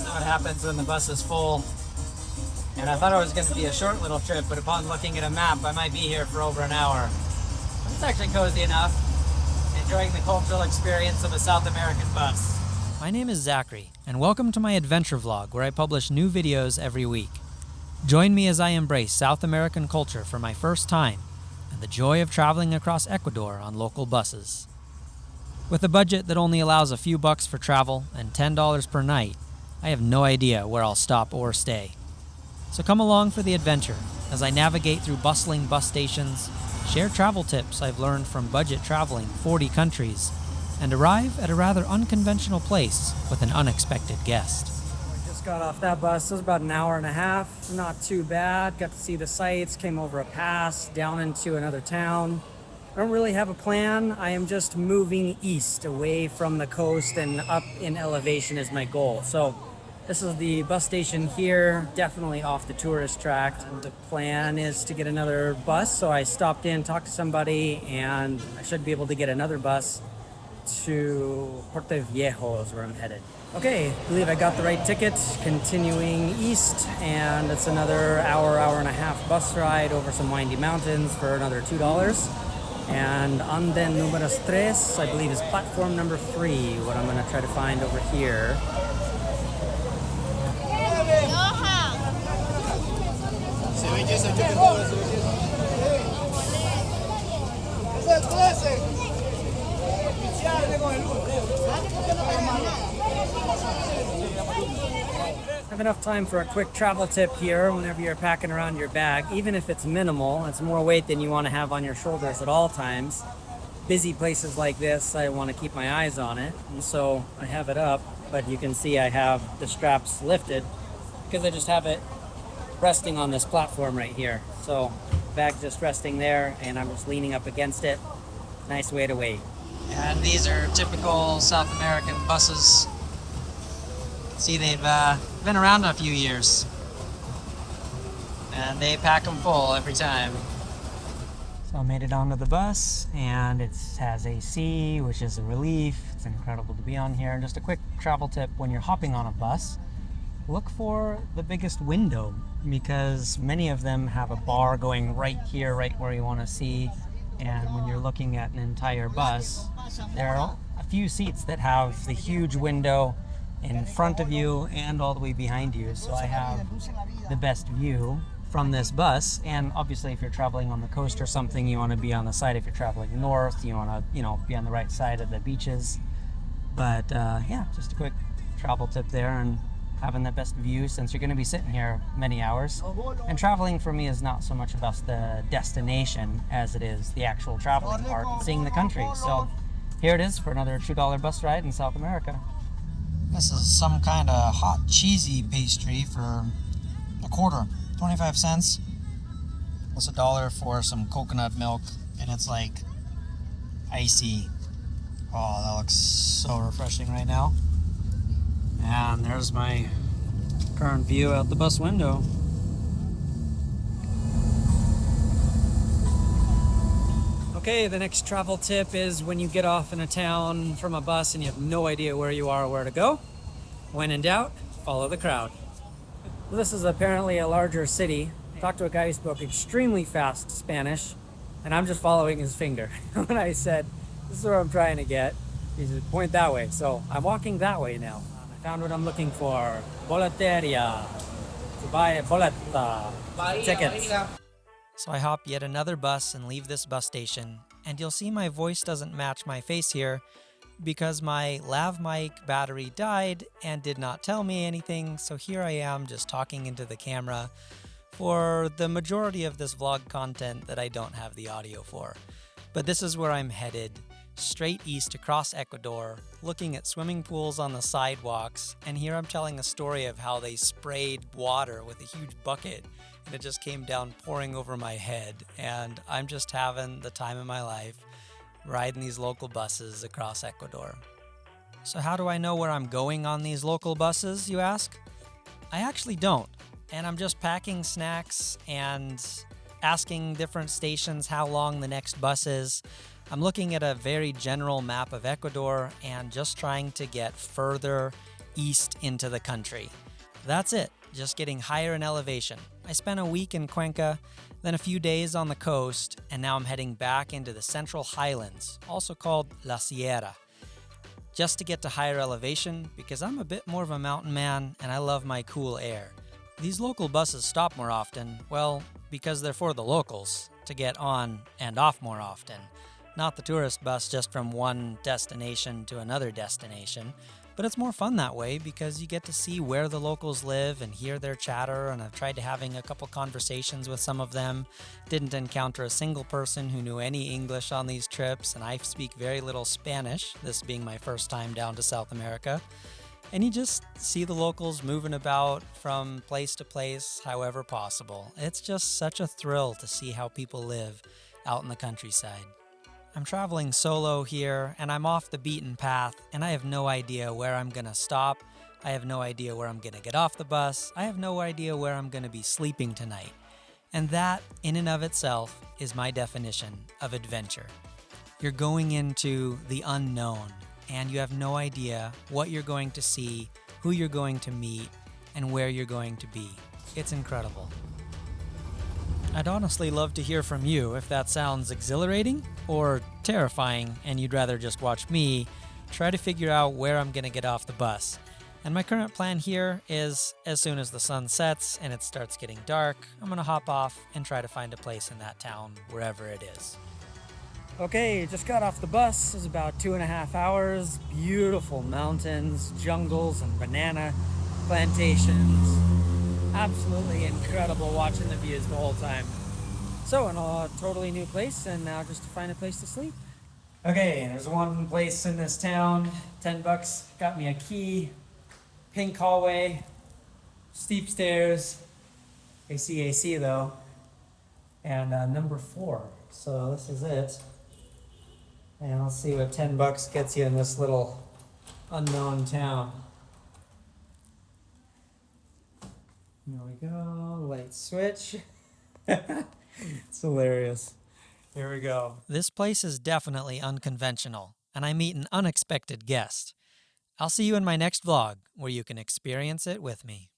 what happens when the bus is full. And I thought it was going to be a short little trip, but upon looking at a map, I might be here for over an hour. But it's actually cozy enough. Enjoying the cultural experience of a South American bus. My name is Zachary, and welcome to my adventure vlog where I publish new videos every week. Join me as I embrace South American culture for my first time and the joy of traveling across Ecuador on local buses. With a budget that only allows a few bucks for travel and $10 per night, I have no idea where I'll stop or stay. So come along for the adventure as I navigate through bustling bus stations, share travel tips I've learned from budget traveling 40 countries, and arrive at a rather unconventional place with an unexpected guest. I just got off that bus. It was about an hour and a half. Not too bad. Got to see the sights, came over a pass, down into another town. I don't really have a plan. I am just moving east, away from the coast, and up in elevation is my goal. So this is the bus station here, definitely off the tourist track. And the plan is to get another bus, so I stopped in, talked to somebody, and I should be able to get another bus to Puerto Viejo is where I'm headed. Okay, I believe I got the right ticket, continuing east, and it's another hour and a half bus ride over some windy mountains for another $2. And anden número 3, I believe, is platform number 3, what I'm gonna try to find over here. Have enough time for a quick travel tip here whenever you're packing around your bag. Even if it's minimal, it's more weight than you want to have on your shoulders at all times. Busy places like this, I want to keep my eyes on it, and so I have it up, but you can see I have the straps lifted because I just have it resting on this platform right here. So bag's just resting there and I'm just leaning up against it. Nice way to wait. And these are typical South American buses. See, they've been around a few years and they pack them full every time. So I made it onto the bus and it has AC, which is a relief. It's incredible to be on here. And just a quick travel tip: when you're hopping on a bus, look for the biggest window, because many of them have a bar going right here, right where you want to see. And when you're looking at an entire bus, there are a few seats that have the huge window in front of you and all the way behind you. So I have the best view from this bus. And obviously if you're traveling on the coast or something, you want to be on the side. If you're traveling north, you want to, be on the right side of the beaches. But yeah, just a quick travel tip there, and having the best view since you're going to be sitting here many hours. And traveling for me is not so much about the destination as it is the actual traveling part and seeing the country. So here it is for another $2 bus ride in South America. This is some kind of hot cheesy pastry for a quarter, 25 cents. Plus $1 for some coconut milk, and it's like icy. Oh, that looks so refreshing right now. And there's my current view out the bus window. Okay, the next travel tip is when you get off in a town from a bus and you have no idea where you are or where to go. When in doubt, follow the crowd. This is apparently a larger city. I talked to a guy who spoke extremely fast Spanish, and I'm just following his finger. When I said, this is where I'm trying to get, he said, point that way. So I'm walking that way now. I found what I'm looking for. Boleteria. To buy a boleta. Tickets. So I hop yet another bus and leave this bus station, and you'll see my voice doesn't match my face here because my lav mic battery died and did not tell me anything, so here I am just talking into the camera for the majority of this vlog content that I don't have the audio for. But this is where I'm headed, straight east across Ecuador, looking at swimming pools on the sidewalks, and here I'm telling a story of how they sprayed water with a huge bucket and it just came down pouring over my head, and I'm just having the time of my life riding these local buses across Ecuador. So how do I know where I'm going on these local buses, you ask? I actually don't, and I'm just packing snacks and asking different stations how long the next bus is. I'm looking at a very general map of Ecuador and just trying to get further east into the country. That's it, just getting higher in elevation. I spent a week in Cuenca, then a few days on the coast, and now I'm heading back into the Central Highlands, also called La Sierra, just to get to higher elevation because I'm a bit more of a mountain man and I love my cool air. These local buses stop more often, well, because they're for the locals to get on and off more often. Not the tourist bus just from one destination to another destination, but it's more fun that way because you get to see where the locals live and hear their chatter, and I've tried to having a couple conversations with some of them. Didn't encounter a single person who knew any English on these trips, and I speak very little Spanish, this being my first time down to South America. And you just see the locals moving about from place to place however possible. It's just such a thrill to see how people live out in the countryside. I'm traveling solo here, and I'm off the beaten path, and I have no idea where I'm gonna stop. I have no idea where I'm gonna get off the bus. I have no idea where I'm gonna be sleeping tonight. And that, in and of itself, is my definition of adventure. You're going into the unknown, and you have no idea what you're going to see, who you're going to meet, and where you're going to be. It's incredible. I'd honestly love to hear from you if that sounds exhilarating or terrifying and you'd rather just watch me try to figure out where I'm going to get off the bus. And my current plan here is as soon as the sun sets and it starts getting dark, I'm going to hop off and try to find a place in that town, wherever it is. Okay, just got off the bus. It was about 2.5 hours. Beautiful mountains, jungles, and banana plantations. Absolutely incredible watching the views the whole time. So, in a totally new place, and now just to find a place to sleep. Okay, there's one place in this town. $10, got me a key, pink hallway, steep stairs, AC though, and number 4. So this is it. And let's see what $10 gets you in this little unknown town. There we go, light switch. It's hilarious. Here we go. This place is definitely unconventional, and I meet an unexpected guest. I'll see you in my next vlog, where you can experience it with me.